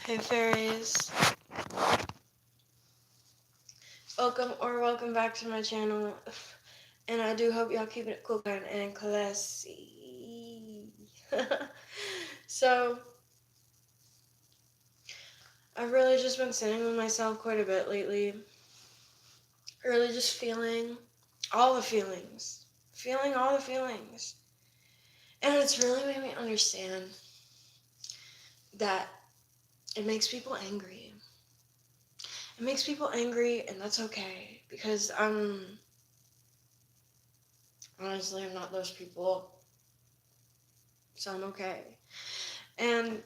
Hey fairies, welcome back to my channel, and I do hope y'all keeping it cool and classy. So, I've really just been sitting with myself quite a bit lately, really just feeling all the feelings, and it's really made me understand that it makes people angry. It makes people angry, and that's okay, because honestly, I'm not those people, so I'm okay. And,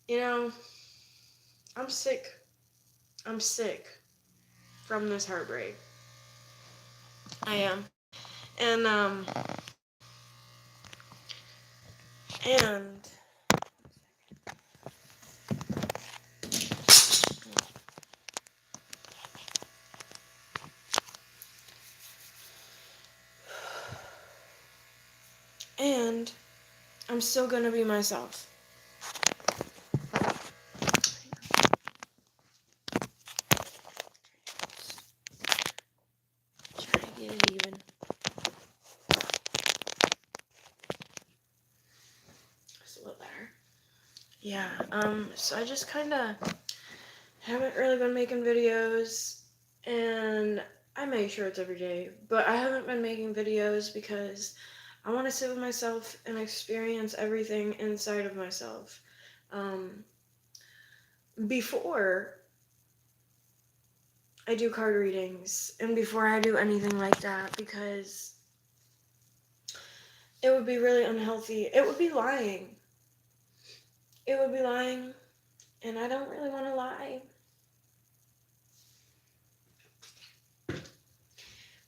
you know, I'm sick. I'm sick from this heartbreak. I am. And, and, and I'm still gonna be myself. Try to get it even. It's a little better. Yeah, so I just kinda haven't really been making videos, and I make sure it's every day, but I haven't been making videos because I want to sit with myself and experience everything inside of myself. Before I do card readings and before I do anything like that, because it would be really unhealthy. It would be lying. And I don't really want to lie.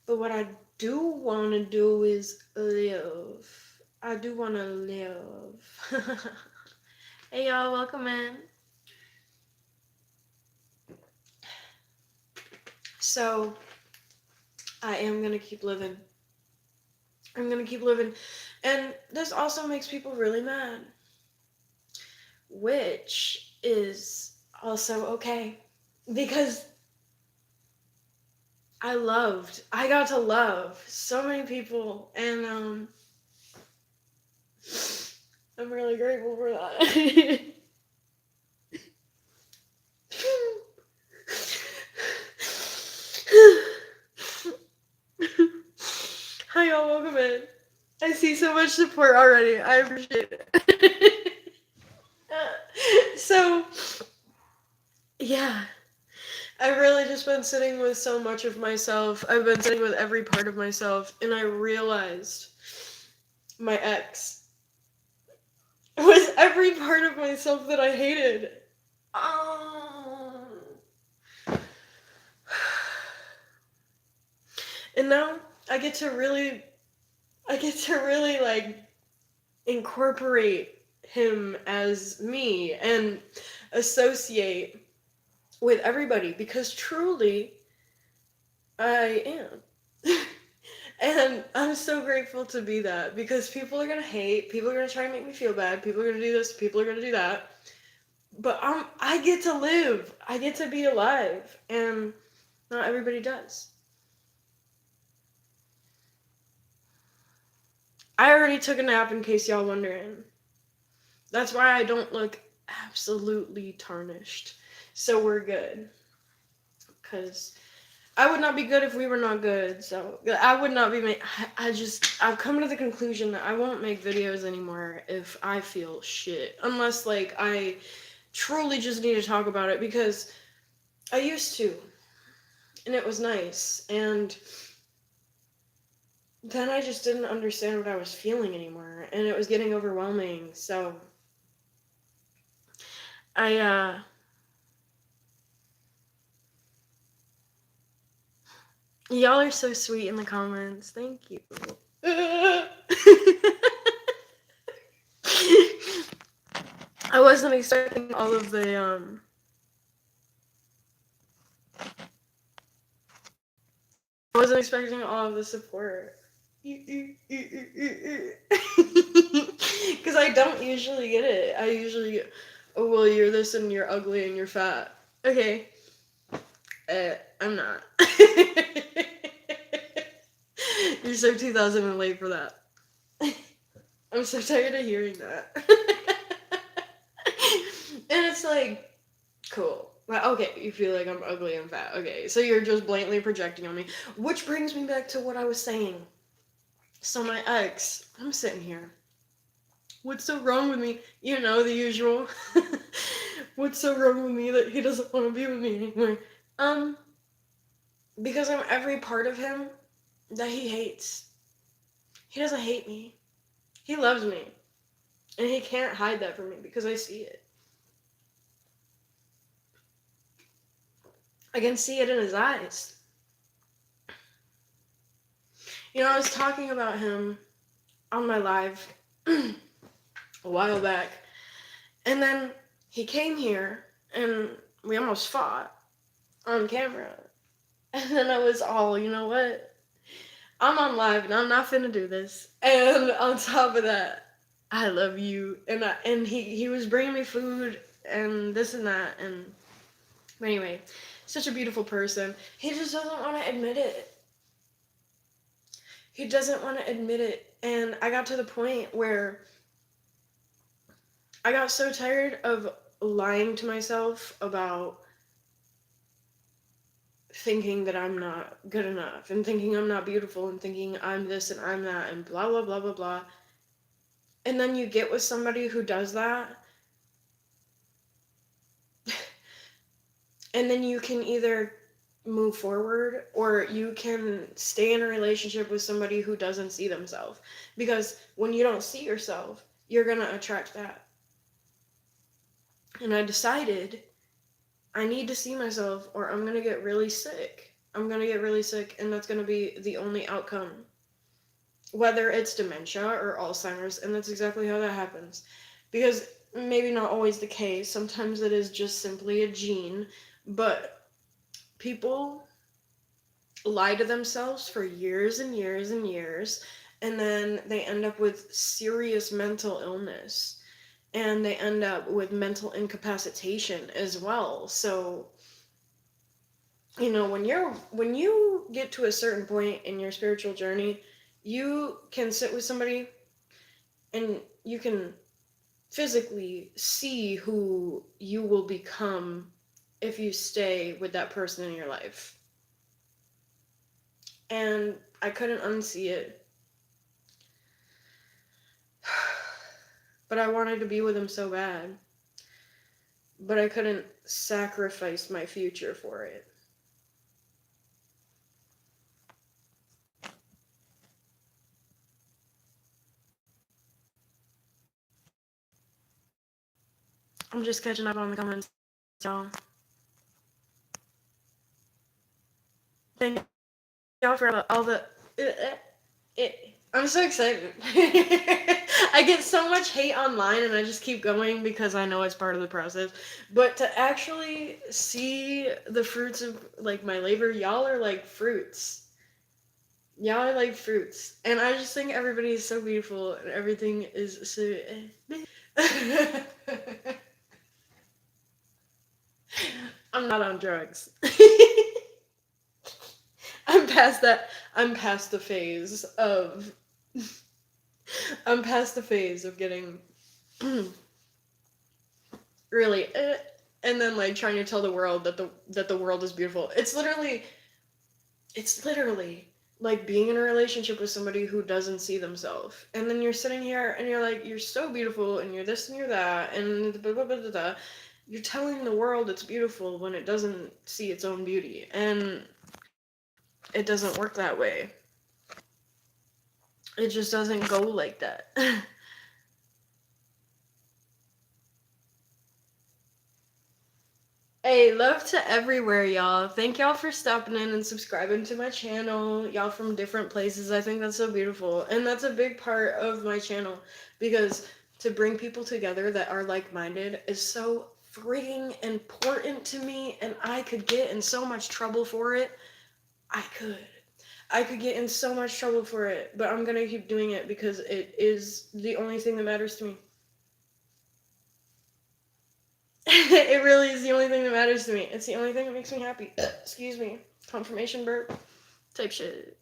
But what I do want to do is live. I do want to live. Hey y'all, welcome in. So, I am going to keep living. I'm going to keep living. And this also makes people really mad, which is also okay, because I got to love so many people, and I'm really grateful for that. Hi y'all, welcome in. I see so much support already. I appreciate it. So, yeah. I've really just been sitting with so much of myself. I've been sitting with every part of myself, and I realized my ex was every part of myself that I hated. Um, and now I get to really like incorporate him as me and associate with everybody, because truly I am. And I'm so grateful to be that, because people are gonna hate, people are gonna try and make me feel bad, people are gonna do this, people are gonna do that. But I get to live. I get to be alive. And not everybody does. I already took a nap, in case y'all wondering. That's why I don't look absolutely tarnished. So we're good. Because I would not be good if we were not good. So I would not be I've come to the conclusion that I won't make videos anymore if I feel shit. Unless, like, I truly just need to talk about it, because I used to. And it was nice. And then I just didn't understand what I was feeling anymore. And it was getting overwhelming. So I, y'all are so sweet in the comments. Thank you. I wasn't expecting all of the, I wasn't expecting all of the support. Because I don't usually get it. Oh, well, you're this and you're ugly and you're fat. Okay. I'm not. You're so 2000 and late for that. I'm so tired of hearing that. And it's like, cool. Well, okay, you feel like I'm ugly and fat. Okay, so you're just blatantly projecting on me. Which brings me back to what I was saying. So my ex, I'm sitting here. What's so wrong with me? You know, the usual. What's so wrong with me that he doesn't want to be with me anymore? Um, because I'm every part of him that he hates. He doesn't hate me. He loves me. And he can't hide that from me because I see it. I can see it in his eyes. You know, I was talking about him on my live a while back. And then he came here and we almost fought on camera. And then I was all, you know what? I'm on live and I'm not finna do this. And on top of that, I love you. And he was bringing me food and this and that. And anyway, such a beautiful person. He just doesn't want to admit it. He doesn't want to admit it. And I got to the point where I got so tired of lying to myself about thinking that I'm not good enough and thinking I'm not beautiful and thinking I'm this and I'm that and blah, blah, blah, blah, blah. And then you get with somebody who does that, and then you can either move forward or you can stay in a relationship with somebody who doesn't see themselves. Because when you don't see yourself, you're going to attract that. And I decided I need to see myself or I'm going to get really sick. I'm going to get really sick, and that's going to be the only outcome. Whether it's dementia or Alzheimer's, and that's exactly how that happens. Because maybe not always the case, sometimes it is just simply a gene, but people lie to themselves for years and years and years, and then they end up with serious mental illness, and they end up with mental incapacitation as well. So, you know, when you get to a certain point in your spiritual journey, you can sit with somebody and you can physically see who you will become if you stay with that person in your life. And I couldn't unsee it. But I wanted to be with him so bad. But I couldn't sacrifice my future for it. I'm just catching up on the comments, y'all. Thank y'all for all the... I'm so excited. I get so much hate online and I just keep going because I know it's part of the process. But to actually see the fruits of like my labor, y'all are like fruits. Y'all are like fruits. And I just think everybody is so beautiful and everything is so... I'm not on drugs. I'm past that. I'm past the phase of... I'm past the phase of getting really and then like trying to tell the world that the world is beautiful. It's literally like being in a relationship with somebody who doesn't see themselves. And then you're sitting here and you're like, you're so beautiful and you're this and you're that and blah, blah, blah, blah, blah. You're telling the world it's beautiful when it doesn't see its own beauty. And it doesn't work that way. It just doesn't go like that. Hey, love to everywhere, y'all. Thank y'all for stopping in and subscribing to my channel. Y'all from different places. I think that's so beautiful. And that's a big part of my channel because to bring people together that are like-minded is so freaking important to me, and I could get in so much trouble for it. I could get in so much trouble for it, but I'm gonna keep doing it because it is the only thing that matters to me. It really is the only thing that matters to me. It's the only thing that makes me happy. Excuse me. Confirmation burp type shit.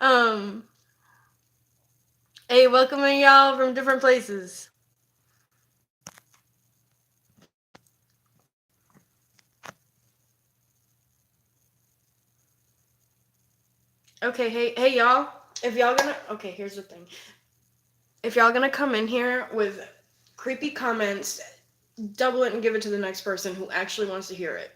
um, hey, welcoming y'all from different places. Okay, hey y'all. If y'all gonna here's the thing. If y'all gonna come in here with creepy comments, double it and give it to the next person who actually wants to hear it.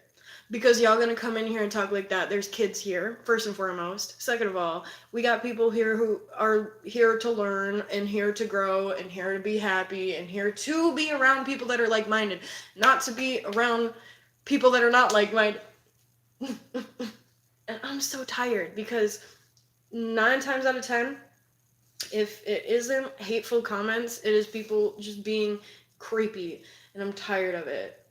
Because y'all gonna come in here and talk like that. There's kids here, first and foremost. Second of all, we got people here who are here to learn and here to grow and here to be happy and here to be around people that are like-minded, not to be around people that are not like-minded. And I'm so tired because 9 times out of 10, if it isn't hateful comments, it is people just being creepy, and I'm tired of it.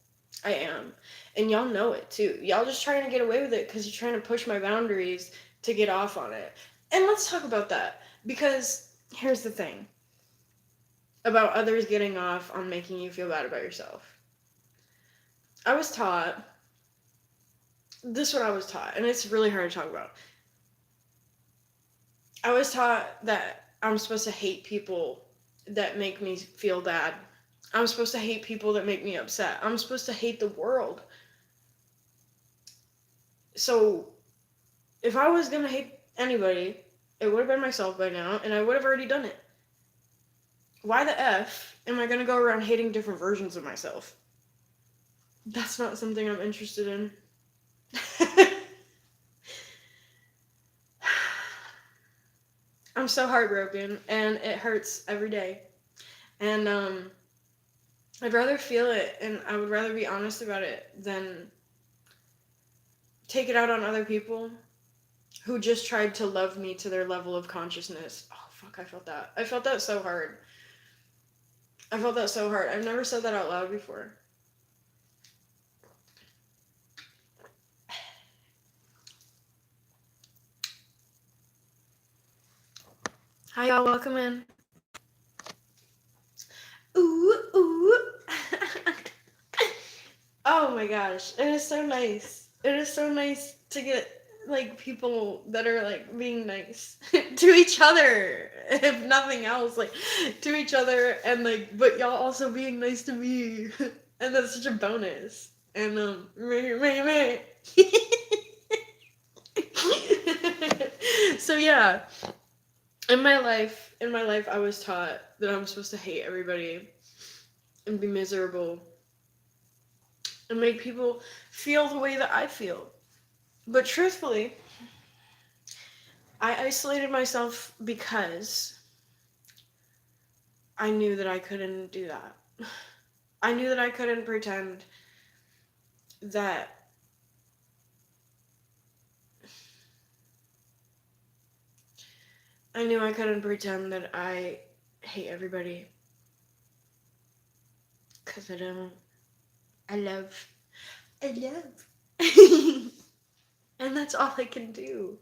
I am. And y'all know it too. Y'all just trying to get away with it because you're trying to push my boundaries to get off on it. And let's talk about that. Because here's the thing about others getting off on making you feel bad about yourself. I was taught, this is what I was taught, and it's really hard to talk about. I was taught that I'm supposed to hate people that make me feel bad. I'm supposed to hate people that make me upset. I'm supposed to hate the world. So, if I was going to hate anybody, it would have been myself by now, and I would have already done it. Why the F am I going to go around hating different versions of myself? That's not something I'm interested in. I'm so heartbroken, and it hurts every day. And I'd rather feel it, and I would rather be honest about it than take it out on other people who just tried to love me to their level of consciousness. Oh, fuck, I felt that. I felt that so hard. I've never said that out loud before. Hi, y'all. Welcome in. Ooh. Oh my gosh. It is so nice. It is so nice to get, like, people that are, like, being nice to each other, if nothing else, like, to each other, and, like, but y'all also being nice to me. And that's such a bonus. And, meh. So, yeah. In my life, I was taught that I'm supposed to hate everybody and be miserable and make people feel the way that I feel. But truthfully, I isolated myself because I knew that I couldn't do that. I knew that I couldn't pretend that I hate everybody. Because I don't. I love. And that's all I can do.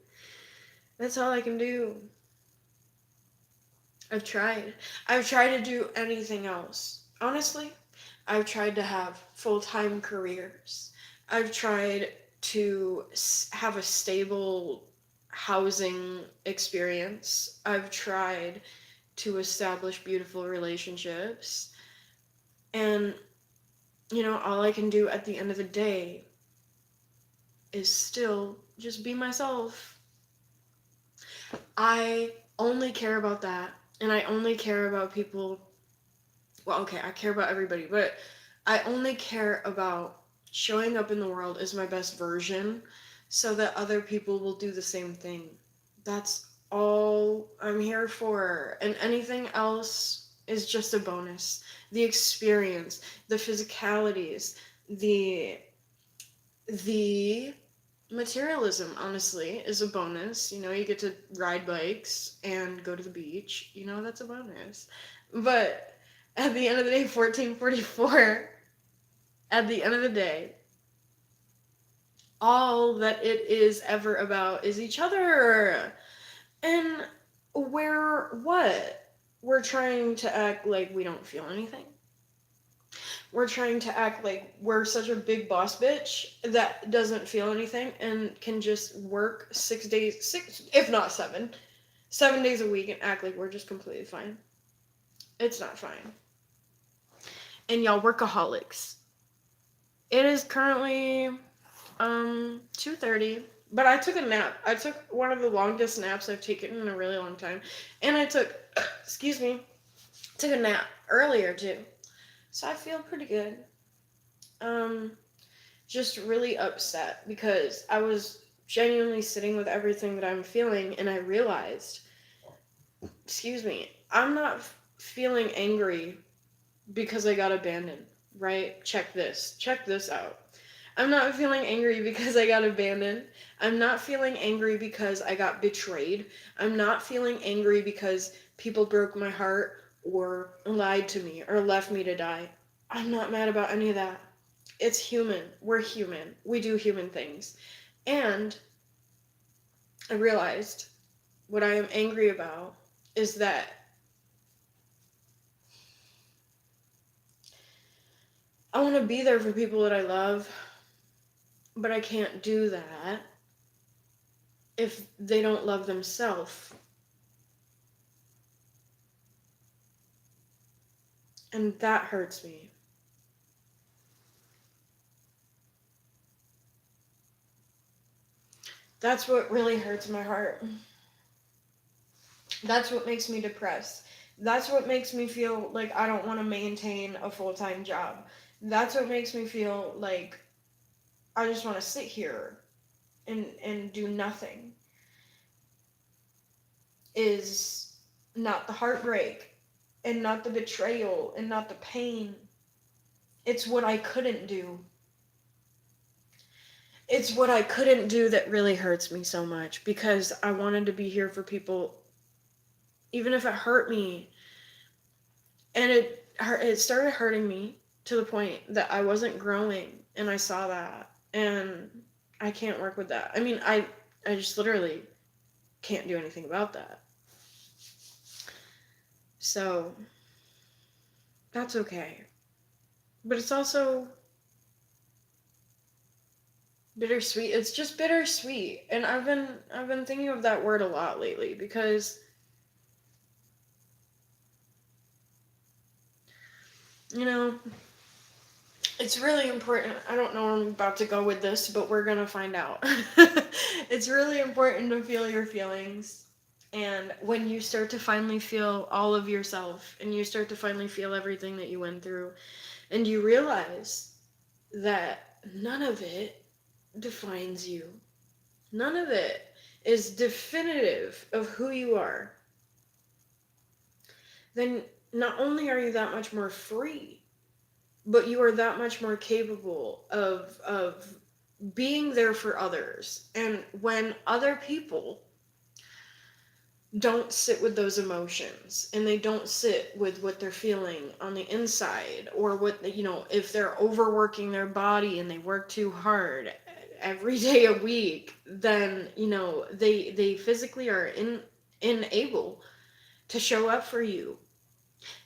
That's all I can do. I've tried to do anything else. Honestly, I've tried to have full-time careers. I've tried to have a stable housing experience. I've tried to establish beautiful relationships. And, all I can do at the end of the day is still just be myself. I only care about that. And I only care about people. Well, okay, I care about everybody, but I only care about showing up in the world as my best version so that other people will do the same thing. That's all I'm here for. And anything else is just a bonus. The experience, the physicalities, the materialism, honestly, is a bonus. You get to ride bikes and go to the beach. That's a bonus. But at the end of the day, 1444, at the end of the day, all that it is ever about is each other. And we're trying to act like we don't feel anything. we're trying to act like we're such a big boss bitch that doesn't feel anything and can just work 6 days, six, if not 7 days a week and act like we're just completely fine. It's not fine. And y'all workaholics. It is currently 2:30, but I took a nap. I took one of the longest naps I've taken in a really long time. And I took excuse me, took a nap earlier too. So I feel pretty good. Um just really upset because I was genuinely sitting with everything that I'm feeling and I realized, excuse me, I'm not feeling angry because I got abandoned, right? Check this. Check this out. I'm not feeling angry because I got abandoned. I'm not feeling angry because I got betrayed. I'm not feeling angry because people broke my heart or lied to me or left me to die. I'm not mad about any of that. It's human. We're human. We do human things. And I realized what I am angry about is that I want to be there for people that I love, but I can't do that if they don't love themselves. And that hurts me. That's what really hurts my heart. That's what makes me depressed. That's what makes me feel like I don't want to maintain a full-time job. That's what makes me feel like I just want to sit here and do nothing. Is not the heartbreak and not the betrayal and not the pain. It's what I couldn't do. It's what I couldn't do that really hurts me so much because I wanted to be here for people even if it hurt me. And it started hurting me to the point that I wasn't growing and I saw that and I can't work with that. I mean, I just literally can't do anything about that. So that's okay. But it's also bittersweet. It's just bittersweet. And I've been thinking of that word a lot lately because you know, it's really important. I don't know where I'm about to go with this, but we're going to find out. It's really important to feel your feelings. And when you start to finally feel all of yourself and you start to finally feel everything that you went through and you realize that none of it defines you. None of it is definitive of who you are. Then not only are you that much more free, but you are that much more capable of being there for others. And when other people don't sit with those emotions and they don't sit with what they're feeling on the inside or what if they're overworking their body and they work too hard every day a week, then they physically are unable to show up for you.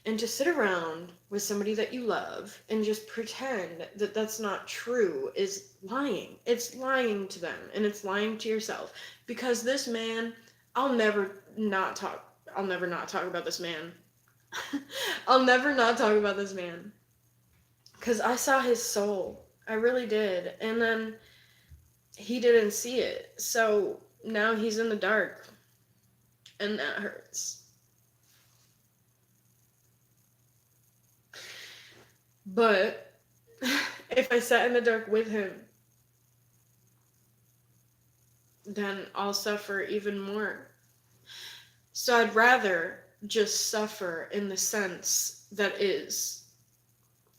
And to sit around with somebody that you love and just pretend that that's not true is lying. It's lying to them and it's lying to yourself. Because this man, I'll never not talk about this man. I'll never not talk about this man. Because I saw his soul. I really did. And then he didn't see it. So now he's in the dark. And that hurts. But if I sat in the dark with him, then I'll suffer even more. So I'd rather just suffer in the sense that is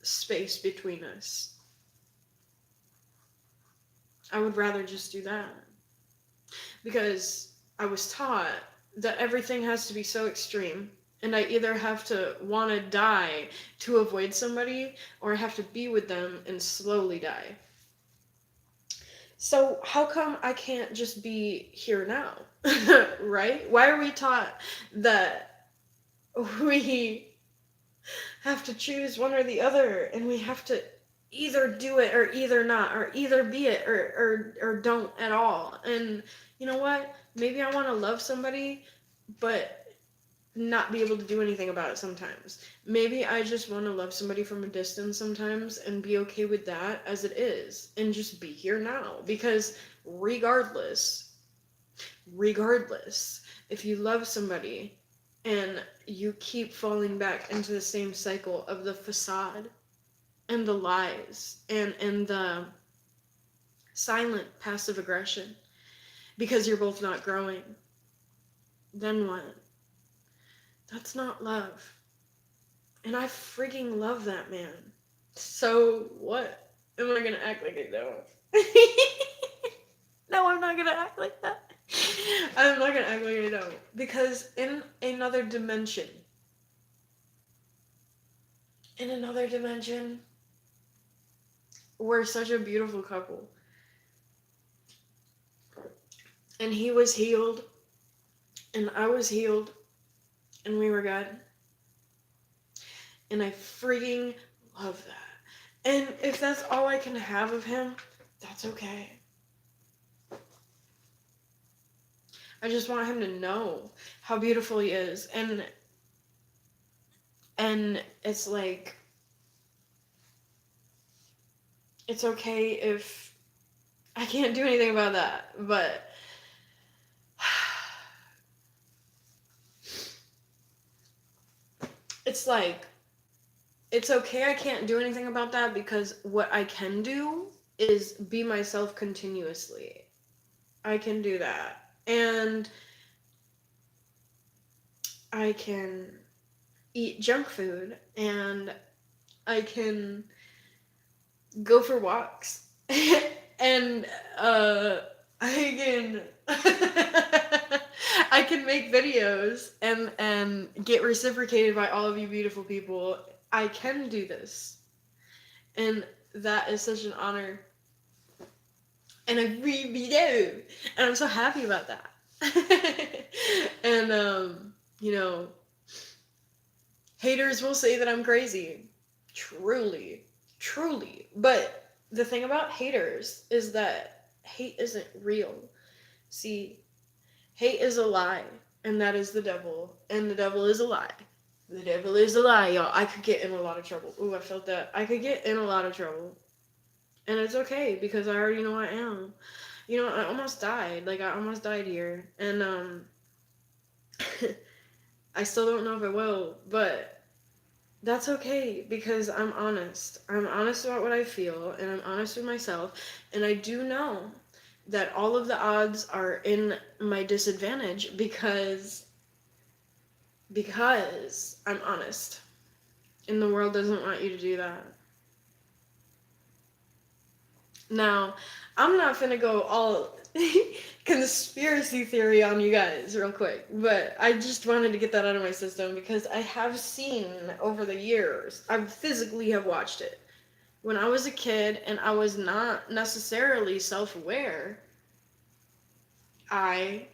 space between us. I would rather just do that. Because I was taught that everything has to be so extreme. And I either have to want to die to avoid somebody, or I have to be with them and slowly die. So how come I can't just be here now? Right? Why are we taught that we have to choose one or the other, and we have to either do it or either not, or either be it or don't at all. And you know what? Maybe I want to love somebody, but not be able to do anything about it sometimes. Maybe I just want to love somebody from a distance sometimes and be okay with that as it is and just be here now. Because regardless, if you love somebody and you keep falling back into the same cycle of the facade and the lies and the silent passive aggression because you're both not growing, then what? That's not love. And I freaking love that man. So what? Am I gonna act like I don't? No, I'm not gonna act like that. I'm not gonna act like I don't. Because in another dimension, we're such a beautiful couple. And he was healed, and I was healed, and we were good. And I freaking love that. And if that's all I can have of him, that's okay. I just want him to know how beautiful he is. And it's like, it's okay if I can't do anything about that, but it's like, it's okay I can't do anything about that, because what I can do is be myself continuously. I can do that. And I can eat junk food, and I can go for walks. And I can I can make videos and get reciprocated by all of you beautiful people. I can do this. And that is such an honor. And I really do. And I'm so happy about that. And you know, haters will say that I'm crazy. Truly. But the thing about haters is that hate isn't real. See, hate is a lie, and that is the devil, and the devil is a lie. The devil is a lie, y'all. I could get in a lot of trouble. Ooh, I felt that. I could get in a lot of trouble. And it's okay, because I already know I am. You know, I almost died. Like, I almost died here. And, I still don't know if I will, but that's okay, because I'm honest. I'm honest about what I feel, and I'm honest with myself, and I do know that all of the odds are in my disadvantage because I'm honest. And the world doesn't want you to do that. Now, I'm not gonna go all conspiracy theory on you guys real quick, but I just wanted to get that out of my system because I have seen over the years, I physically have watched it. When I was a kid and I was not necessarily self-aware, I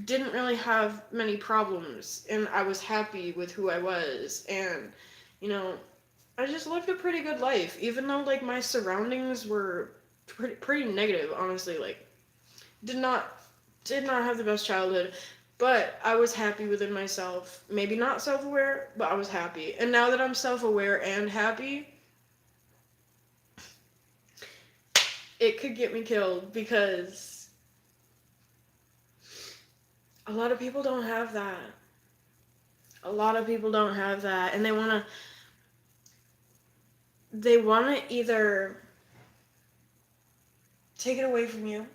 didn't really have many problems, and I was happy with who I was, and, you know, I just lived a pretty good life, even though, like, my surroundings were pretty negative, honestly. Like, did not have the best childhood, but I was happy within myself. Maybe not self-aware, but I was happy. And now that I'm self-aware and happy, it could get me killed, because a lot of people don't have that. A lot of people don't have that, and they want to either take it away from you,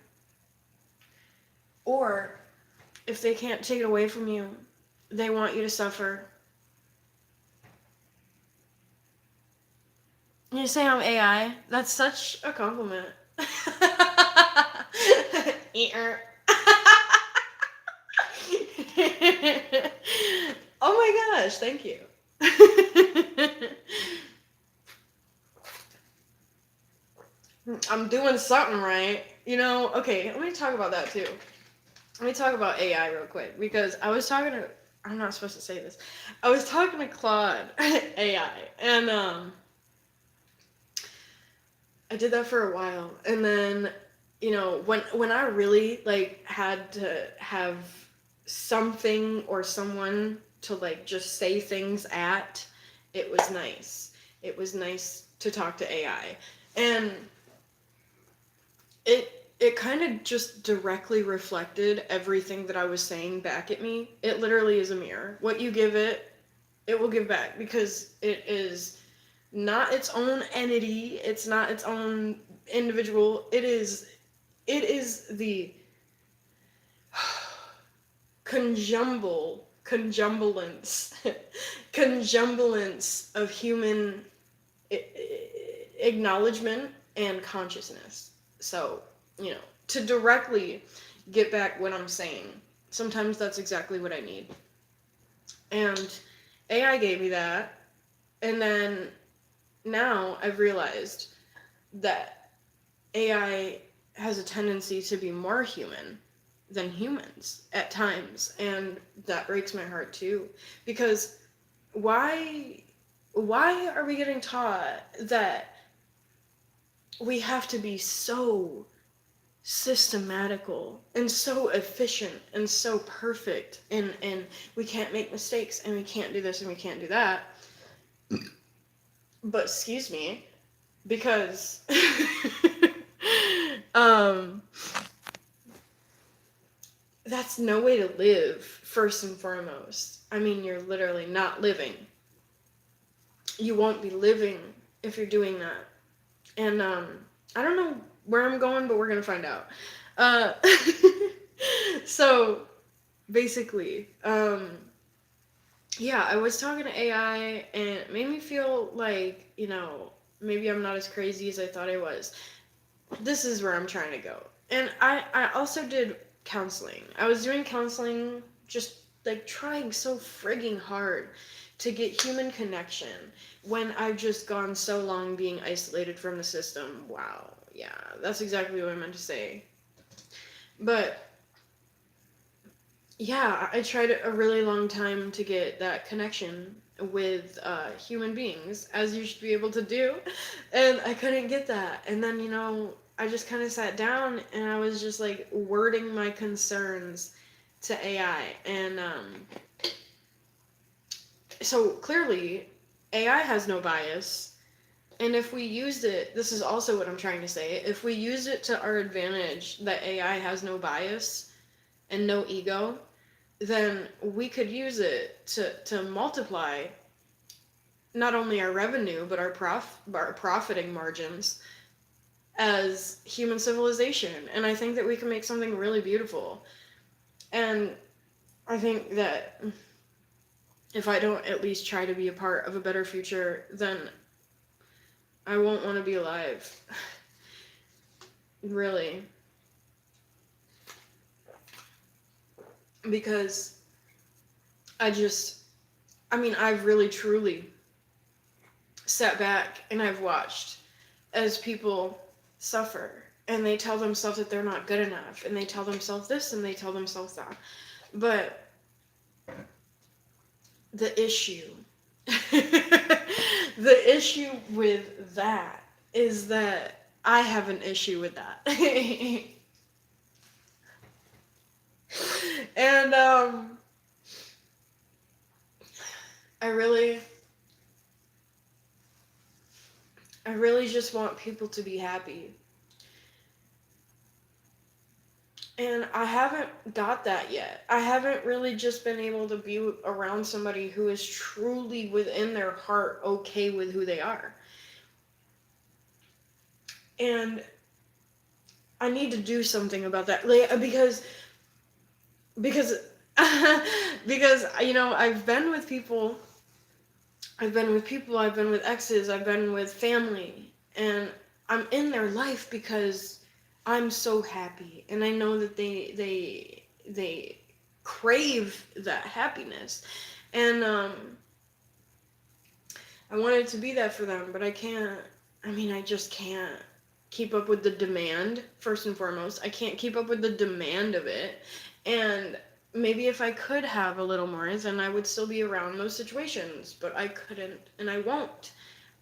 or if they can't take it away from you, they want you to suffer. You say I'm AI? That's such a compliment. Oh my gosh, thank you. I'm doing something right. You know, okay, let me talk about that too. Let me talk about AI real quick, because I was talking to I'm not supposed to say this. I was talking to Claude AI, and I did that for a while, and then, when I really like had to have something or someone to like just say things at, it was nice. It was nice to talk to AI, and it kind of just directly reflected everything that I was saying back at me. It literally is a mirror. What you give it, it will give back, because it is not its own entity. It's not its own individual. It is the conjumblance conjumblance of human acknowledgement and consciousness. So, to directly get back what I'm saying, sometimes that's exactly what I need. And AI gave me that. And then now I've realized that AI has a tendency to be more human than humans at times, and that breaks my heart too, because why are we getting taught that we have to be so systematical and so efficient and so perfect, and we can't make mistakes, and we can't do this and we can't do that? But excuse me, because um that's no way to live, first and foremost. I mean, you're literally not living. You won't be living if you're doing that. And I don't know where I'm going, but we're gonna find out. Uh, so basically, yeah, I was talking to AI, and it made me feel like, maybe I'm not as crazy as I thought I was. This is where I'm trying to go. And I also did counseling. I was doing counseling, just like trying so frigging hard to get human connection when I've just gone so long being isolated from the system. Wow. Yeah, that's exactly what I meant to say. But yeah, I tried a really long time to get that connection with human beings, as you should be able to do, and I couldn't get that. And then, I just kind of sat down and I was just like wording my concerns to AI. And so clearly, AI has no bias. And if we used it, this is also what I'm trying to say, if we used it to our advantage, that AI has no bias and no ego, then we could use it to multiply not only our revenue, but our profiting margins as human civilization. And I think that we can make something really beautiful. And I think that if I don't at least try to be a part of a better future, then I won't want to be alive. Really. Because I've really truly sat back and I've watched as people suffer, and they tell themselves that they're not good enough, and they tell themselves this and they tell themselves that. But the issue the issue with that is that I have an issue with that. And I really just want people to be happy. And I haven't got that yet. I haven't really just been able to be around somebody who is truly within their heart okay with who they are. And I need to do something about that. Like, because because I've been with people, I've been with exes, I've been with family, and I'm in their life because I'm so happy, and I know that they crave that happiness, and I wanted to be that for them, but I can't. I just can't keep up with the demand. First and foremost, I can't keep up with the demand of it, and maybe if I could have a little more, then I would still be around those situations, but I couldn't, and I won't.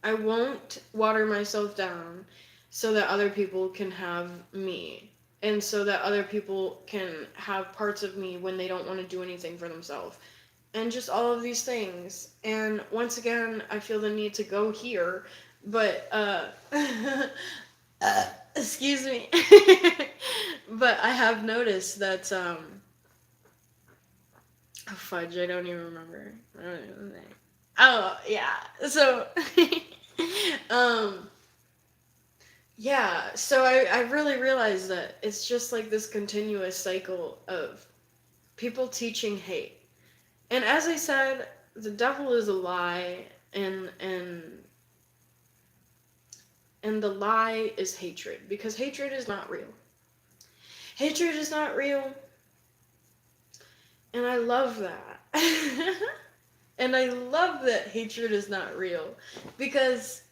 I won't water myself down so that other people can have me, and so that other people can have parts of me when they don't want to do anything for themselves. And just all of these things. And once again, I feel the need to go here, but excuse me. But I have noticed that oh fudge, I don't even remember. I don't even think. Oh yeah. So um yeah, so I really realized that it's just like this continuous cycle of people teaching hate. And as I said, the devil is a lie, and and the lie is hatred, because hatred is not real. Hatred is not real, and I love that. And I love that hatred is not real, because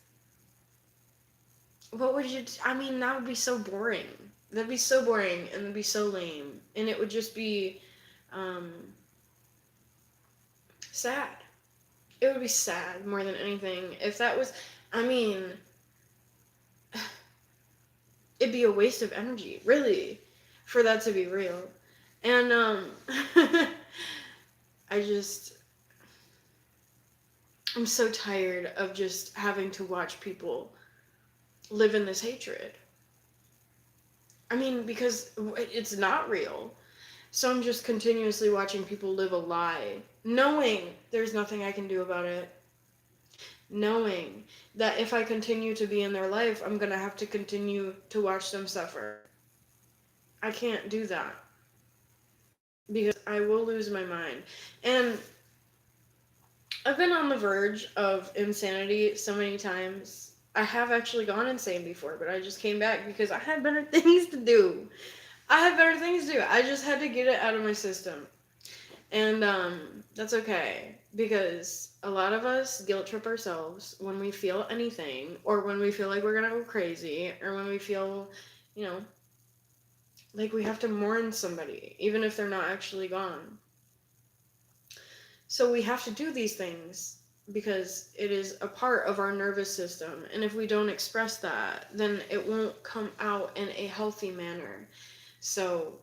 what would you I mean, that would be so boring. That'd be so boring, and it'd be so lame, and it would just be um sad. It would be sad more than anything if that was, I mean, it'd be a waste of energy, really, for that to be real. And I just I'm so tired of just having to watch people live in this hatred. I mean, because it's not real. So I'm just continuously watching people live a lie, knowing there's nothing I can do about it. Knowing that if I continue to be in their life, I'm going to have to continue to watch them suffer. I can't do that because I will lose my mind. And I've been on the verge of insanity so many times. I have actually gone insane before, but I just came back because I had better things to do. I had better things to do. I just had to get it out of my system. And that's okay, because a lot of us guilt trip ourselves when we feel anything, or when we feel like we're gonna go crazy, or when we feel, you know, like we have to mourn somebody, even if they're not actually gone. So we have to do these things because it is a part of our nervous system. And if we don't express that, then it won't come out in a healthy manner. So,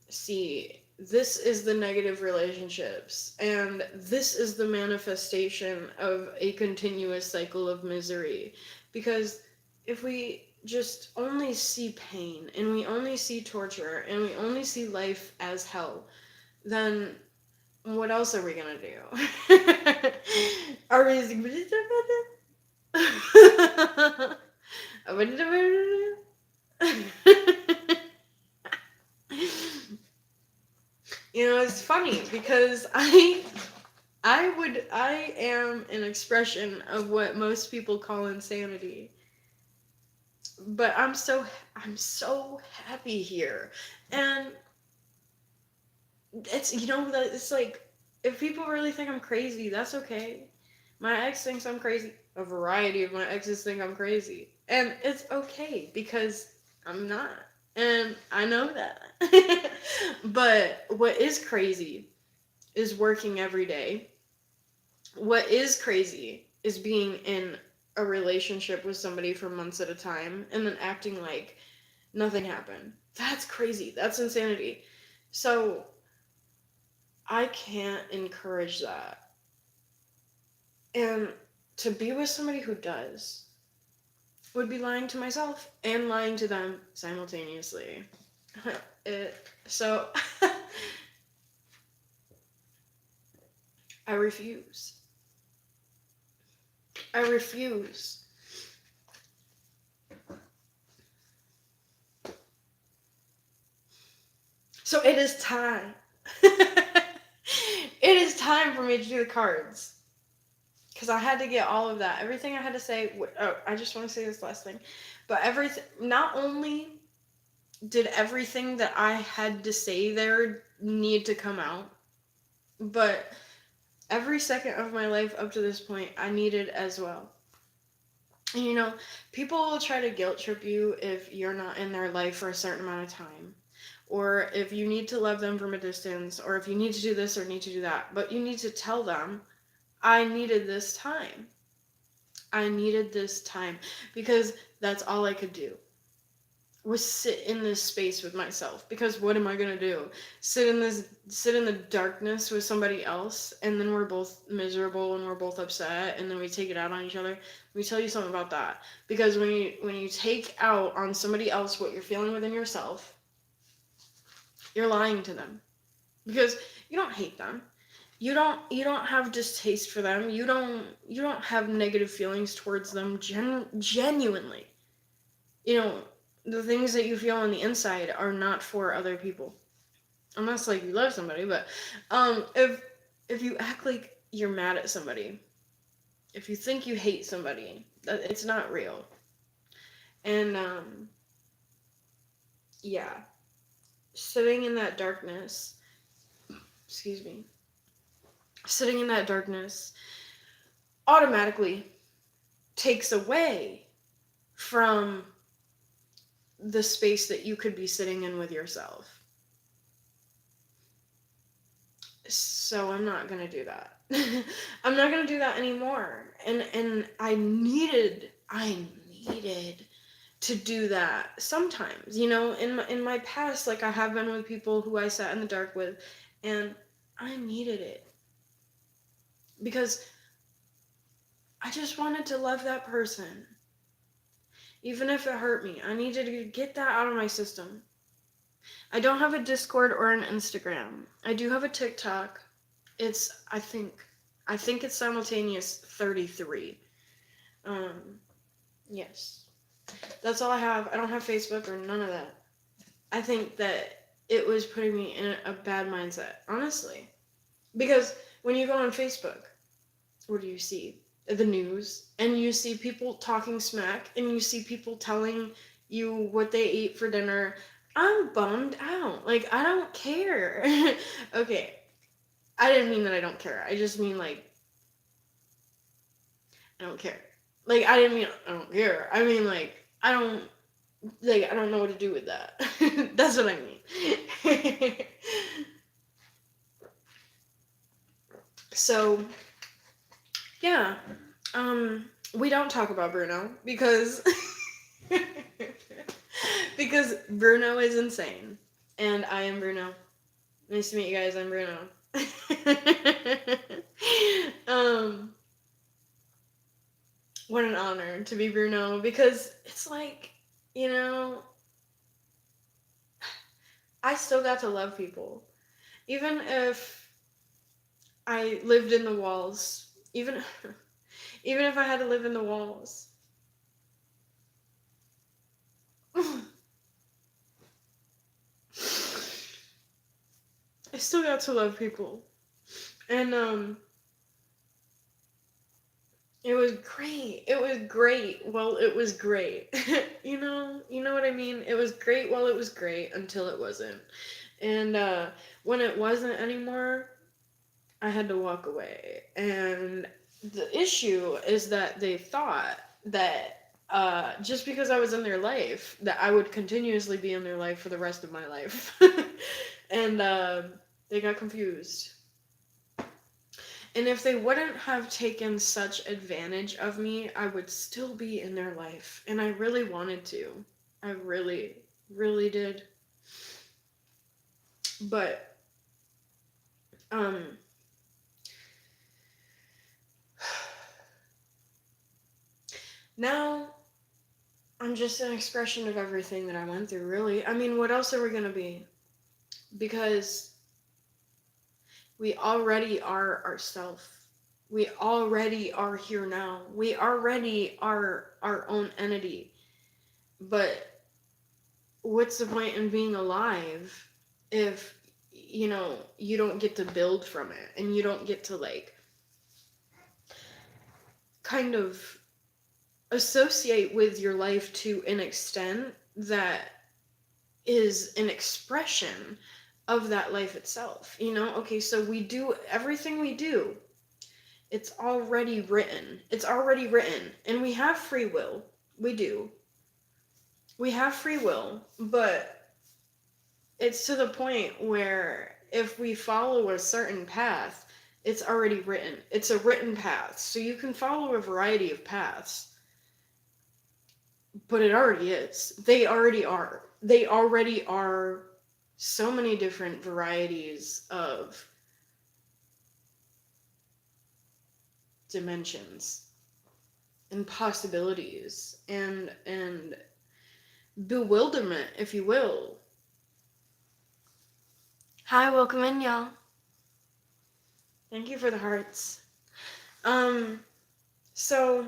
see, this is the negative relationships, and this is the manifestation of a continuous cycle of misery. Because if we just only see pain, and we only see torture, and we only see life as hell, then what else are we gonna do? Are we you know, it's funny because I am an expression of what most people call insanity. But I'm so happy here. And it's, you know, that it's like, if people really think I'm crazy, that's okay. My ex thinks I'm crazy. A variety of my exes think I'm crazy. And it's okay because I'm not. And I know that. But what is crazy is working every day. What is crazy is being in a relationship with somebody for months at a time and then acting like nothing happened. That's crazy. That's insanity. So I can't encourage that. And to be with somebody who does would be lying to myself and lying to them simultaneously. So I refuse. I refuse. So it is time. It is time for me to do the cards. Because I had to get all of that. Everything I had to say. Oh, I just want to say this last thing. But everything, not only did everything that I had to say there need to come out, but every second of my life up to this point, I needed as well. And you know, people will try to guilt trip you if you're not in their life for a certain amount of time. or if you need to love them from a distance, or if you need to do this or need to do that. But you need to tell them, I needed this time. I needed this time, because that's all I could do, was sit in this space with myself. Because what am I gonna do? Sit in the darkness with somebody else, and then we're both miserable and we're both upset, and then we take it out on each other. Let me tell you something about that. Because when you take out on somebody else what you're feeling within yourself, you're lying to them. Because you don't hate them. You don't have distaste for them. You don't have negative feelings towards them genuinely. You know, the things that you feel on the inside are not for other people. Unless like you love somebody, but if you act like you're mad at somebody, if you think you hate somebody, it's not real. And yeah, sitting in that darkness, excuse me, sitting in that darkness automatically takes away from the space that you could be sitting in with yourself. So I'm not gonna do that. I'm not gonna do that anymore. And I needed to do that sometimes. In my past, like I have been with people who I sat in the dark with, and I needed it because I just wanted to love that person. Even if it hurt me, I needed to get that out of my system. I don't have a Discord or an Instagram. I do have a TikTok. I think it's simultaneous 33. Yes. That's all I have. I don't have Facebook or none of that. I think that it was putting me in a bad mindset, honestly. Because when you go on Facebook, what do you see? The news, and you see people talking smack, and you see people telling you what they ate for dinner. I'm bummed out. Like, I don't care. Okay, I didn't mean that I don't care. I just mean, like, I don't care. Like, I didn't mean I don't care. I mean, like, I don't know what to do with that. That's what I mean. So, yeah. We don't talk about Bruno because because Bruno is insane, and I am Bruno. Nice to meet you guys. I'm Bruno. What an honor to be Bruno, because it's like, I still got to love people, even if I lived in the walls, even if I had to live in the walls. I still got to love people. And it was great. It was great. Well, it was great. You know what I mean? It was great while it was great until it wasn't. And when it wasn't anymore, I had to walk away. And the issue is that they thought that just because I was in their life, that I would continuously be in their life for the rest of my life. And they got confused. And if they wouldn't have taken such advantage of me, I would still be in their life. And I really wanted to. I really, really did. But, now I'm just an expression of everything that I went through, really. I mean, what else are we gonna be? Because we already are ourselves. We already are here now. We already are our own entity. But what's the point in being alive if, you don't get to build from it, and you don't get to, like, kind of associate with your life to an extent that is an expression of that life itself. Okay, so we do everything we do, it's already written, and we have free will. We have free will, but It's to the point where if we follow a certain path, it's already written. It's a written path. So you can follow a variety of paths, but it already is. They already are. They already are so many different varieties of dimensions and possibilities and bewilderment, if you will. Hi, welcome in, y'all. Thank you for the hearts. Um, so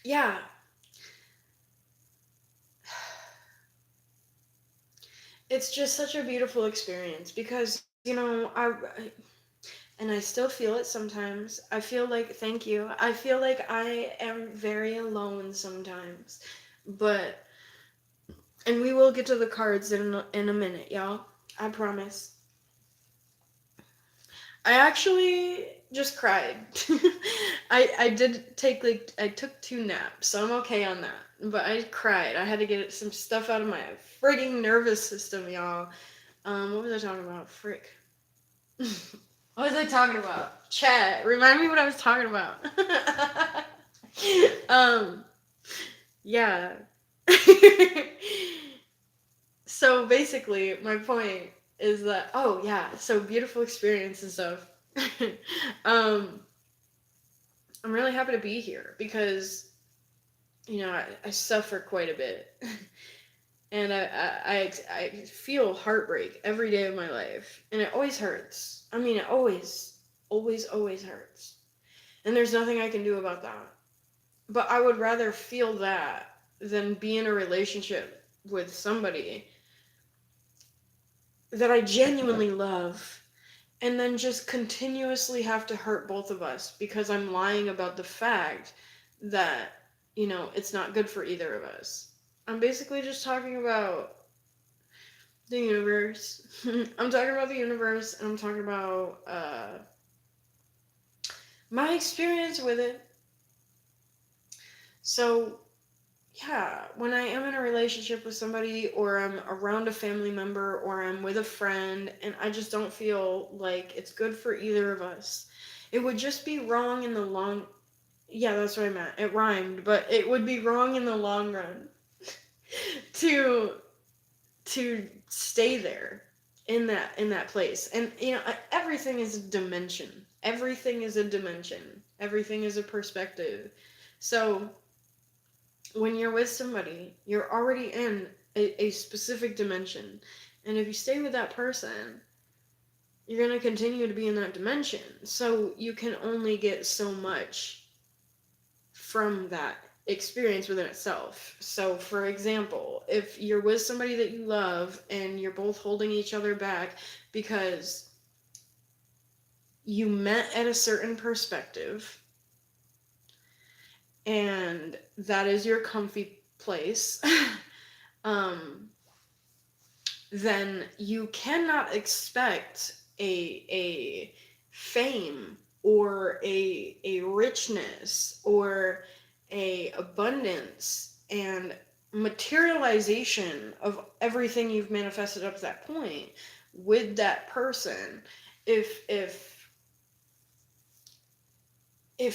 yeah, it's just such a beautiful experience because and I still feel it sometimes. I feel like, thank you. I feel like I am very alone sometimes, but and we will get to the cards in a minute, y'all. I promise. I actually just cried. I did take I took 2 naps, so I'm okay on that. But I cried. I had to get some stuff out of my frigging nervous system, y'all. What was I talking about? Frick. What was I talking about? Chat. Remind me what I was talking about. um, yeah. So basically, my point is that, oh yeah, so beautiful experience and stuff. um, I'm really happy to be here because I suffer quite a bit, and I feel heartbreak every day of my life, and it always hurts. I mean, it always hurts, and there's nothing I can do about that. But I would rather feel that than be in a relationship with somebody that I genuinely love and then just continuously have to hurt both of us because I'm lying about the fact that, it's not good for either of us. I'm basically just talking about the universe. I'm talking about the universe, and I'm talking about my experience with it. So, yeah, when I am in a relationship with somebody, or I'm around a family member, or I'm with a friend, and I just don't feel like it's good for either of us, it would just be wrong in the long. Yeah, that's what I meant. It rhymed, but it would be wrong in the long run to stay there in that place. And everything is a dimension. Everything is a dimension. Everything is a perspective. So when you're with somebody, you're already in a specific dimension. And if you stay with that person, you're going to continue to be in that dimension. So you can only get so much from that experience within itself. So, for example, if you're with somebody that you love and you're both holding each other back because you met at a certain perspective and that is your comfy place, um, then you cannot expect a fame or a richness or a abundance and materialization of everything you've manifested up to that point with that person if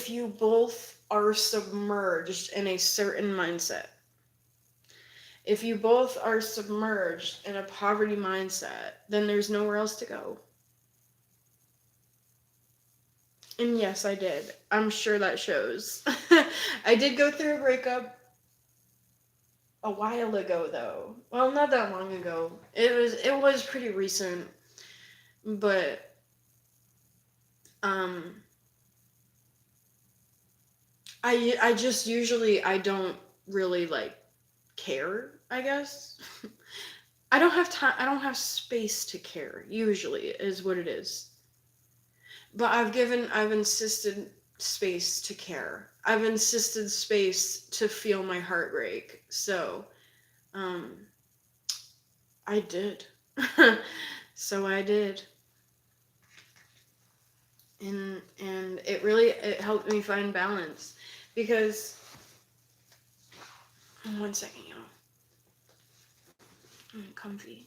you both are submerged in a certain mindset. If you both are submerged in a poverty mindset, then there's nowhere else to go. And yes, I did. I'm sure that shows. I did go through a breakup a while ago, though. Well, not that long ago. It was pretty recent, but um I just usually I don't really like care, I guess. I don't have time. I don't have space to care. Usually is what it is. But I've insisted space to care. I've insisted space to feel my heart break. So, um, I did. So I did. And it helped me find balance because one second, y'all. Comfy.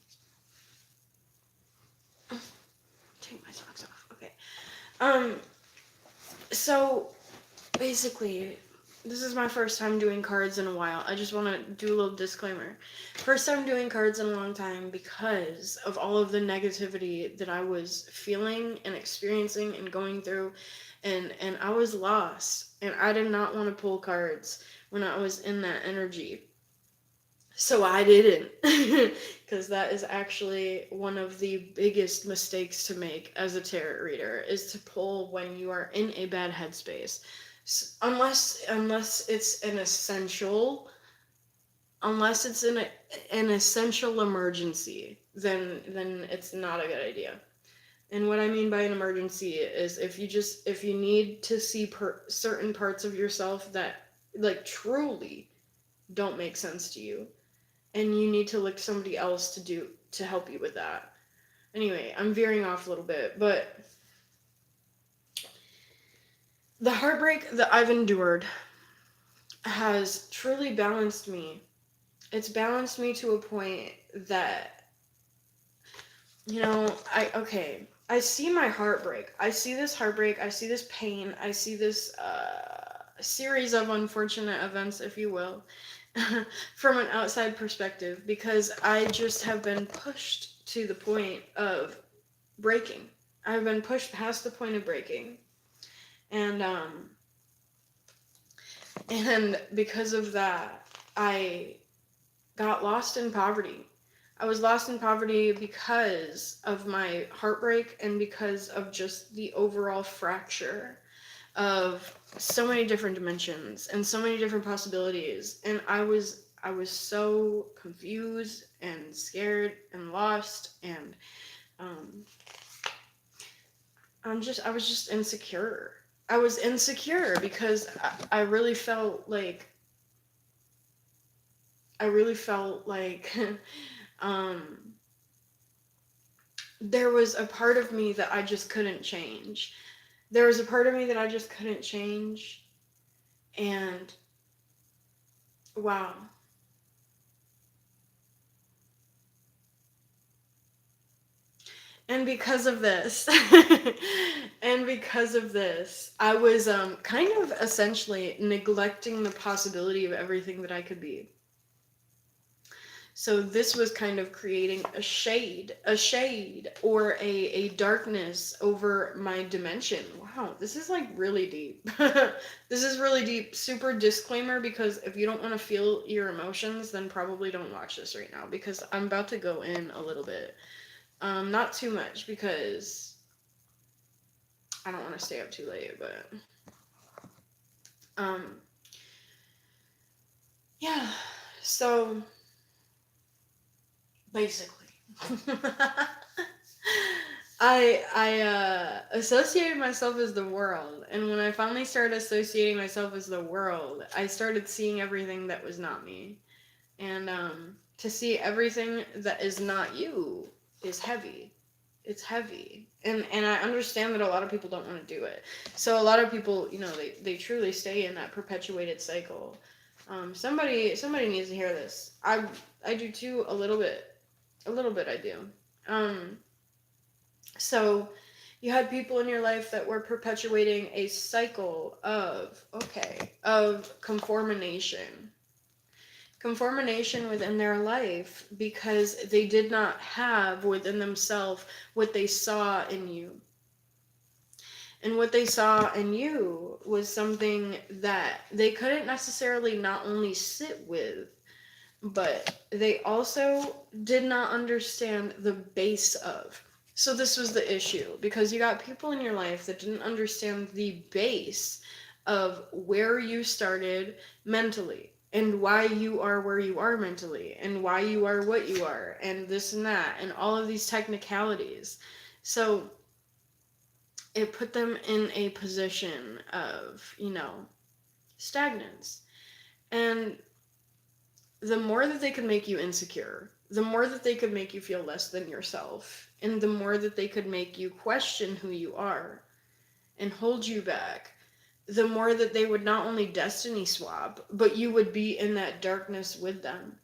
Take my socks off. Okay. So basically, this is my first time doing cards in a while. I just want to do a little disclaimer. First time doing cards in a long time because of all of the negativity that I was feeling and experiencing and going through, and I was lost, and I did not want to pull cards when I was in that energy. So I didn't, because that is actually one of the biggest mistakes to make as a tarot reader, is to pull when you are in a bad headspace. Unless it's an essential, unless it's an essential emergency, then it's not a good idea. And what I mean by an emergency is if you need to see certain parts of yourself that like truly don't make sense to you, and you need to look to somebody else to help you with that. Anyway, I'm veering off a little bit, but the heartbreak that I've endured has truly balanced me. It's balanced me to a point that, I see my heartbreak. I see this heartbreak. I see this pain. I see this series of unfortunate events, if you will, from an outside perspective, because I just have been pushed to the point of breaking. I've been pushed past the point of breaking. And because of that, I got lost in poverty. I was lost in poverty because of my heartbreak and because of just the overall fracture of so many different dimensions and so many different possibilities. And I was so confused and scared and lost, and I was just insecure. I was insecure because I really felt like there was a part of me that I just couldn't change. There was a part of me that I just couldn't change. And wow. And because of this, I was kind of essentially neglecting the possibility of everything that I could be. So this was kind of creating a shade or a darkness over my dimension. Wow, this is like really deep. This is really deep. Super disclaimer, because if you don't want to feel your emotions, then probably don't watch this right now, because I'm about to go in a little bit. Not too much, because I don't want to stay up too late, but yeah. So basically, I associated myself as the world, and when I finally started associating myself as the world, I started seeing everything that was not me, and to see everything that is not you is heavy. It's heavy, and I understand that a lot of people don't want to do it. So a lot of people, they truly stay in that perpetuated cycle. Somebody needs to hear this. I do too, a little bit I do. So you had people in your life that were perpetuating a cycle of conformation within their life, because they did not have within themselves what they saw in you. And what they saw in you was something that they couldn't necessarily not only sit with, but they also did not understand the base of. So this was the issue, because you got people in your life that didn't understand the base of where you started mentally, and why you are where you are mentally, and why you are what you are, and this and that, and all of these technicalities. So it put them in a position of, stagnance. And the more that they could make you insecure, the more that they could make you feel less than yourself, and the more that they could make you question who you are and hold you back, the more that they would not only destiny swap, but you would be in that darkness with them.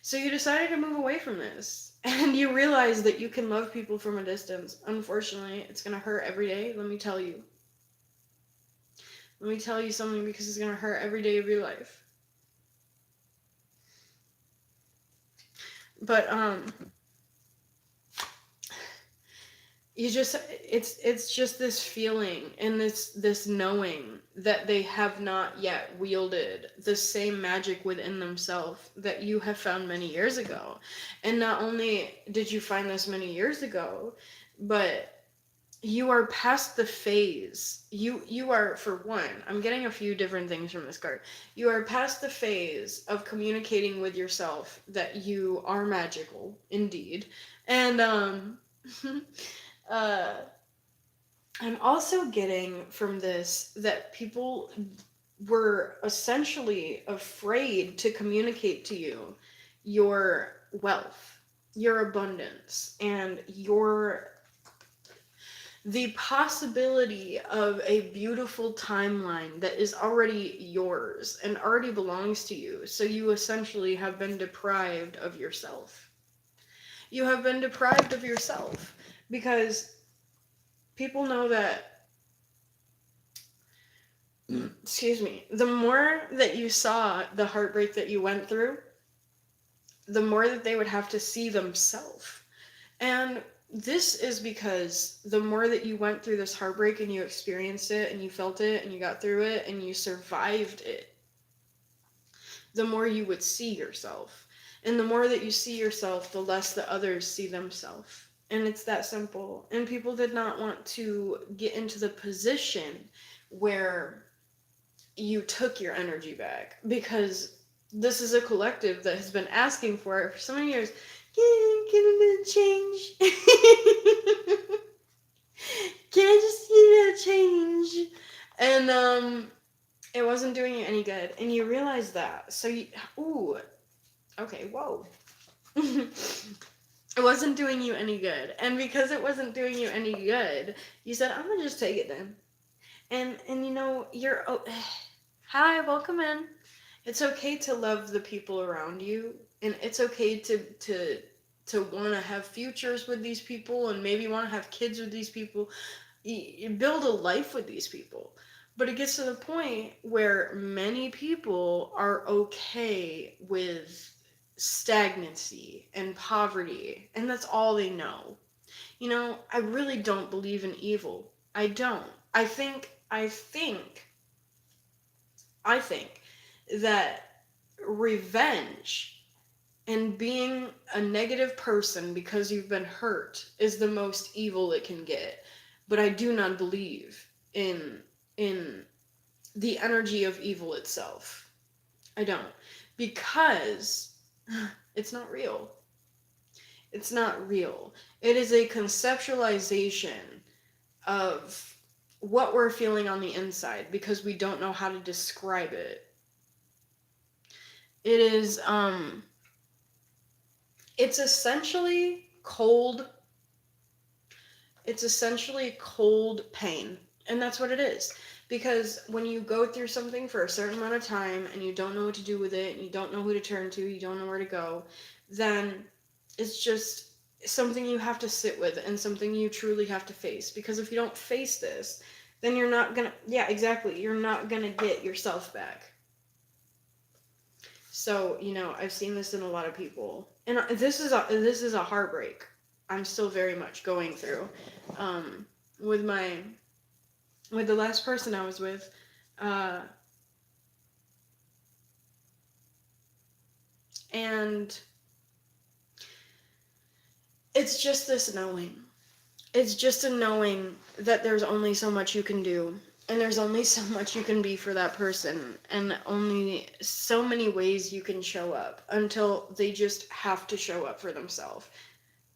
So you decided to move away from this. And you realize that you can love people from a distance. Unfortunately, it's going to hurt every day. Let me tell you. Let me tell you something, because it's going to hurt every day of your life. But you just, it's just this feeling and this knowing that they have not yet wielded the same magic within themselves that you have found many years ago. And not only did you find this many years ago, but you are past the phase. You are, for one, I'm getting a few different things from this card. You are past the phase of communicating with yourself that you are magical indeed. And uh I'm also getting from this that people were essentially afraid to communicate to you your wealth, your abundance, and the possibility of a beautiful timeline that is already yours and already belongs to you. So you essentially have been deprived of yourself. You have been deprived of yourself because people know that, excuse me, the more that you saw the heartbreak that you went through, the more that they would have to see themselves. And this is because the more that you went through this heartbreak and you experienced it and you felt it and you got through it and you survived it, the more you would see yourself. And the more that you see yourself, the less the others see themselves. And it's that simple. And people did not want to get into the position where you took your energy back, because this is a collective that has been asking for it for so many years. Can a bit of change? Can I just get a bit of change? And it wasn't doing you any good, and you realize that. So okay, whoa. It wasn't doing you any good, and because it wasn't doing you any good, you said, "I'm gonna just take it then." And you're hi, welcome in. It's okay to love the people around you, and it's okay to want to have futures with these people, and maybe want to have kids with these people. You build a life with these people. But it gets to the point where many people are okay with stagnancy and poverty, and that's all they know. I really don't believe in evil. I don't. I think that revenge and being a negative person because you've been hurt is the most evil it can get. But I do not believe in the energy of evil itself. I don't. Because it's not real. It's not real. It is a conceptualization of what we're feeling on the inside because we don't know how to describe it. It is it's essentially cold pain. And that's what it is. Because when you go through something for a certain amount of time and you don't know what to do with it, and you don't know who to turn to, you don't know where to go, then it's just something you have to sit with and something you truly have to face. Because if you don't face this, then you're not gonna, yeah, exactly, you're not gonna get yourself back. So, I've seen this in a lot of people. And this is a heartbreak I'm still very much going through. With the last person I was with, and it's just this knowing. It's just a knowing that there's only so much you can do, and there's only so much you can be for that person, and only so many ways you can show up until they just have to show up for themselves.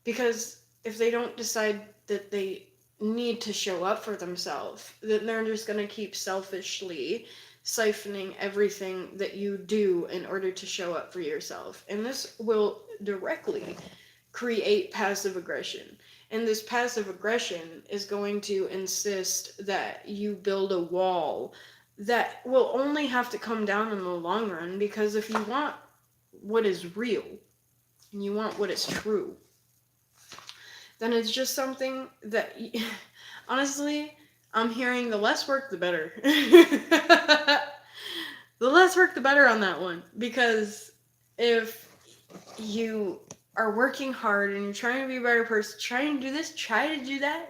Because if they don't decide that they need to show up for themselves, then they're just going to keep selfishly siphoning everything that you do in order to show up for yourself. And this will directly create passive aggression. And this passive aggression is going to insist that you build a wall that will only have to come down in the long run, because if you want what is real, and you want what is true, then it's just something that, honestly, I'm hearing the less work, the better. The less work, the better on that one. Because if you are working hard and you're trying to be a better person, trying to do this, try to do that,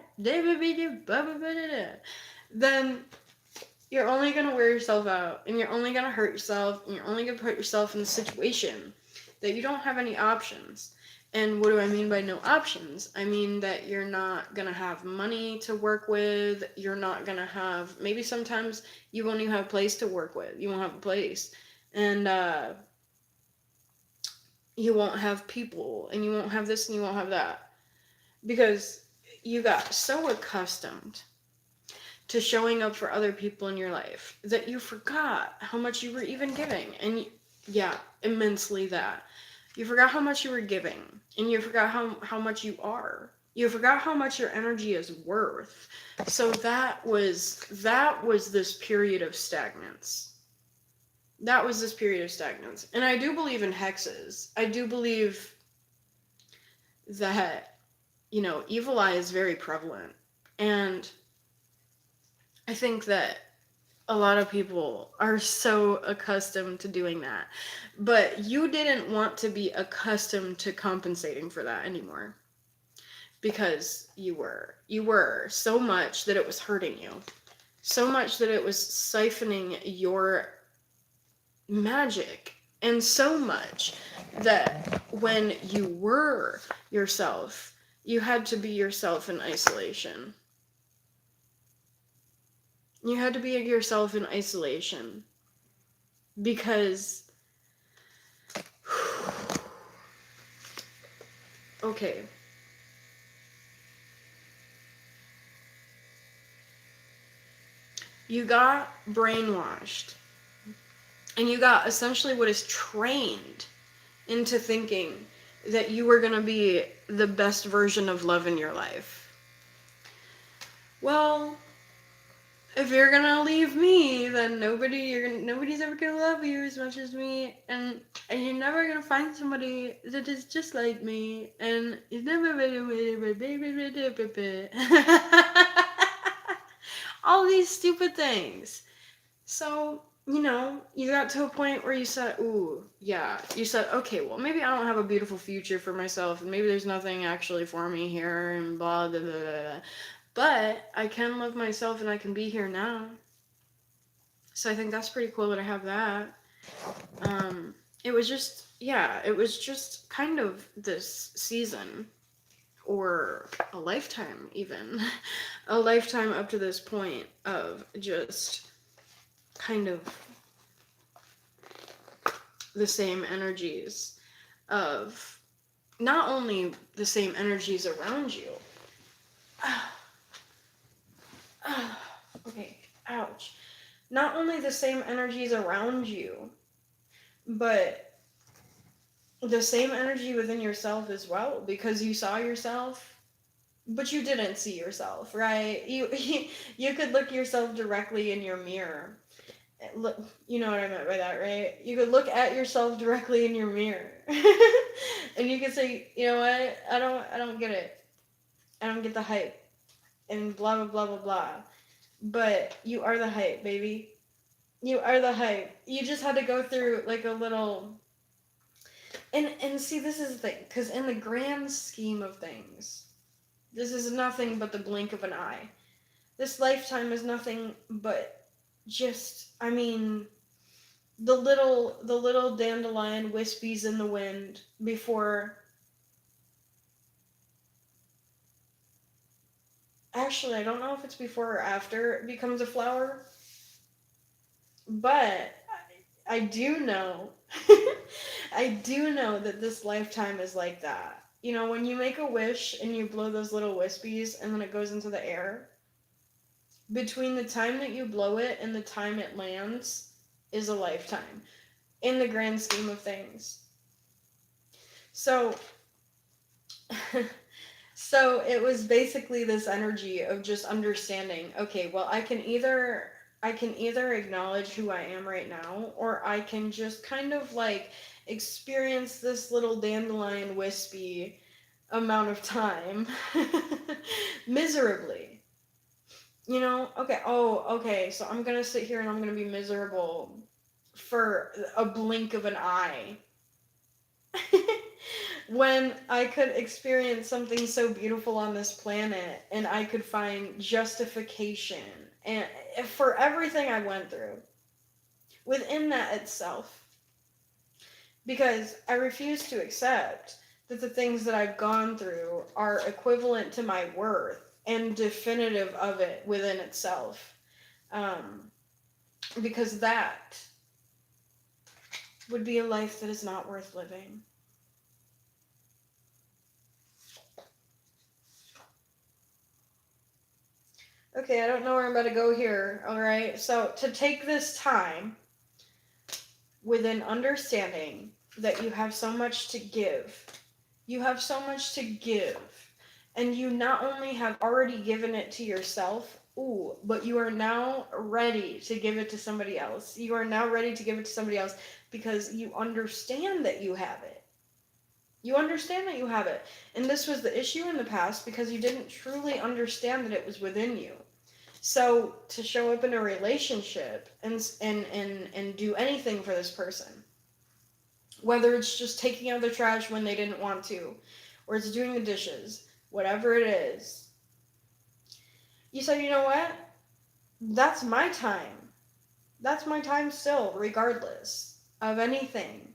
then you're only going to wear yourself out, and you're only going to hurt yourself, and you're only going to put yourself in a situation that you don't have any options. And what do I mean by no options? I mean that you're not going to have money to work with. You're not going to have, maybe sometimes you won't even have a place to work with. You won't have a place. And you won't have people. And you won't have this and you won't have that. Because you got so accustomed to showing up for other people in your life that you forgot how much you were even giving. And yeah, immensely that. You forgot how much you were giving, and you forgot how much you are. You forgot how much your energy is worth. So that was this period of stagnance. That was this period of stagnance. And I do believe in hexes. I do believe that, evil eye is very prevalent. And I think that a lot of people are so accustomed to doing that. But you didn't want to be accustomed to compensating for that anymore. Because you were. You were so much that it was hurting you. So much that it was siphoning your magic. And so much that when you were yourself, you had to be yourself in isolation. You had to be yourself in isolation. Because, okay. You got brainwashed. And you got essentially what is trained into thinking that you were going to be the best version of love in your life. Well, if you're gonna leave me, then nobody's ever gonna love you as much as me, and you're never gonna find somebody that is just like me, and it's never all these stupid things. So, you got to a point where you said, you said, okay, well, maybe I don't have a beautiful future for myself, and maybe there's nothing actually for me here, and blah, blah, blah, blah. But I can love myself and I can be here now. So I think that's pretty cool that I have that. It was just kind of this season, or a lifetime even, a lifetime up to this point of just kind of the same energies of not only the same energies around you. Okay, ouch. Not only the same energies around you, but the same energy within yourself as well, because you saw yourself, but you didn't see yourself, right? You could look yourself directly in your mirror. Look, you know what I meant by that, right? You could look at yourself directly in your mirror, and you could say, you know what? I don't get it. I don't get the hype, and blah blah blah blah blah. But you are the hype, baby. You are the hype. You just had to go through like a little. And see, this is the thing, because in the grand scheme of things, this is nothing but the blink of an eye. This lifetime is nothing but just, the little dandelion wispies in the wind before. Actually, I don't know if it's before or after it becomes a flower. But I do know, I do know that this lifetime is like that. When you make a wish and you blow those little wispies and then it goes into the air, between the time that you blow it and the time it lands is a lifetime in the grand scheme of things. So, so it was basically this energy of just understanding, okay, well, I can either I can either acknowledge who I am right now, or I can just kind of like experience this little dandelion wispy amount of time miserably. You know, okay, oh, okay, so I'm gonna sit here and I'm gonna be miserable for a blink of an eye. When I could experience something so beautiful on this planet and I could find justification and for everything I went through within that itself, because I refuse to accept that the things that I've gone through are equivalent to my worth and definitive of it within itself, um, because that would be a life that is not worth living. Okay, I don't know where I'm about to go here, alright? So, to take this time with an understanding that you have so much to give, you have so much to give, and you not only have already given it to yourself, ooh, but you are now ready to give it to somebody else. You are now ready to give it to somebody else because you understand that you have it. You understand that you have it. And this was the issue in the past because you didn't truly understand that it was within you. So to show up in a relationship and do anything for this person, whether it's just taking out the trash when they didn't want to, or it's doing the dishes, whatever it is, you say, you know what? That's my time. That's my time still, regardless of anything.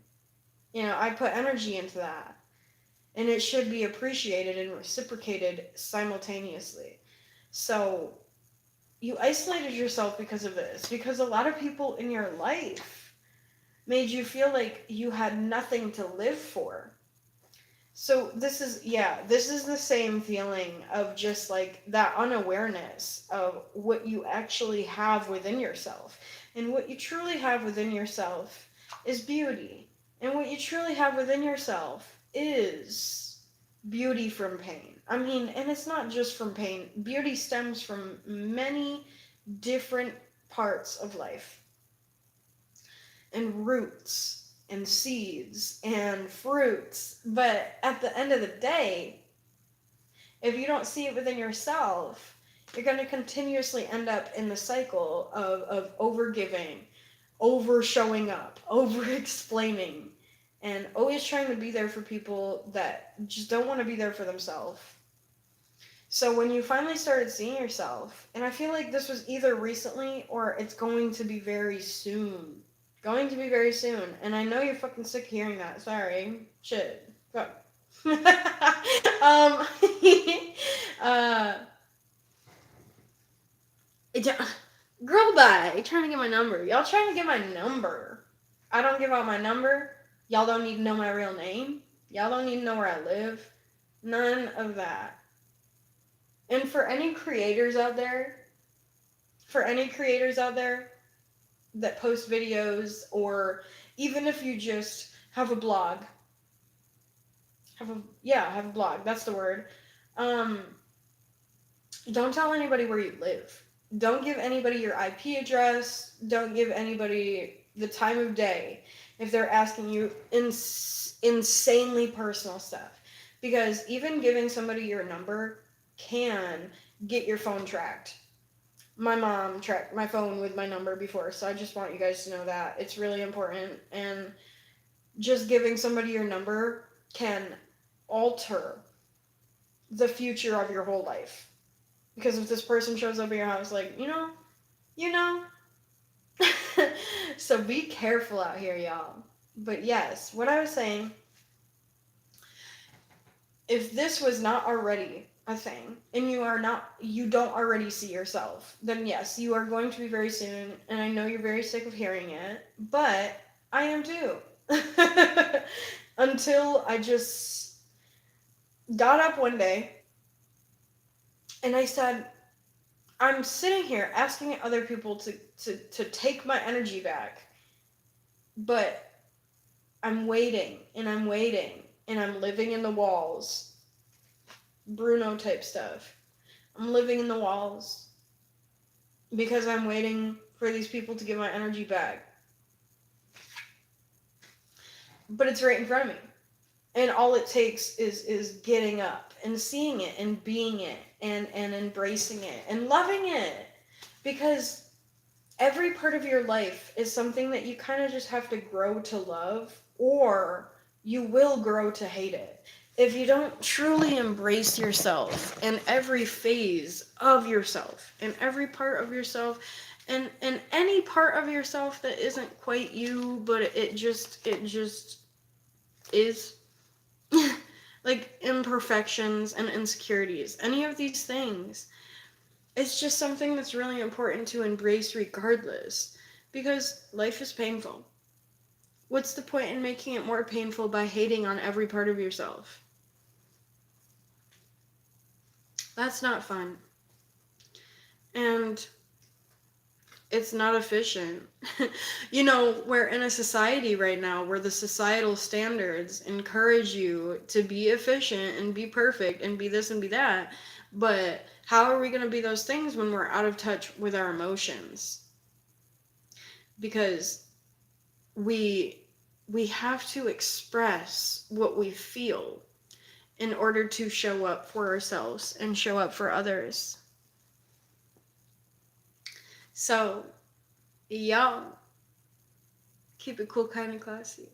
You know, I put energy into that. And it should be appreciated and reciprocated simultaneously. So you isolated yourself because of this, because a lot of people in your life made you feel like you had nothing to live for. So this is the same feeling of just like that unawareness of what you actually have within yourself. And what you truly have within yourself is beauty. And what you truly have within yourself is beauty from pain. I mean, and it's not just from pain. Beauty stems from many different parts of life, and roots and seeds and fruits. But at the end of the day, if you don't see it within yourself, you're going to continuously end up in the cycle of overgiving, over showing up, over explaining, and always trying to be there for people that just don't want to be there for themselves. So when you finally started seeing yourself, and I feel like this was either recently or it's going to be very soon. Going to be very soon. And I know you're fucking sick of hearing that. Sorry. Shit. Fuck. um, uh, girl, bye. Trying to get my number. Y'all trying to get my number. I don't give out my number. Y'all don't need to know my real name. Y'all don't need to know where I live. None of that. And for any creators out there that post videos, or even if you just have a blog, have a blog, that's the word. Don't tell anybody where you live. Don't give anybody your IP address. Don't give anybody the time of day if they're asking you insanely personal stuff. Because even giving somebody your number can get your phone tracked. My mom tracked my phone with my number before, so I just want you guys to know that. It's really important. And just giving somebody your number can alter the future of your whole life. Because if this person shows up at your house like, you know. So be careful out here, y'all. But yes, what I was saying, if this was not already a thing, and you don't already see yourself, then yes, you are going to be very soon, and I know you're very sick of hearing it, but I am too. Until I just got up one day, and I said, I'm sitting here asking other people to take my energy back, but I'm waiting, and I'm waiting, and I'm living in the walls. Bruno type stuff. I'm living in the walls because I'm waiting for these people to get my energy back. But it's right in front of me. And all it takes is getting up and seeing it and being it and embracing it and loving it. Because every part of your life is something that you kind of just have to grow to love, or you will grow to hate it. If you don't truly embrace yourself in every phase of yourself, in every part of yourself, and any part of yourself that isn't quite you, but it just is, like imperfections and insecurities, any of these things, it's just something that's really important to embrace regardless, because life is painful. What's the point in making it more painful by hating on every part of yourself? That's not fun. And it's not efficient. You know, we're in a society right now where the societal standards encourage you to be efficient and be perfect and be this and be that. But how are we going to be those things when we're out of touch with our emotions? Because we have to express what we feel in order to show up for ourselves and show up for others. So, y'all, keep it cool, kind, and classy.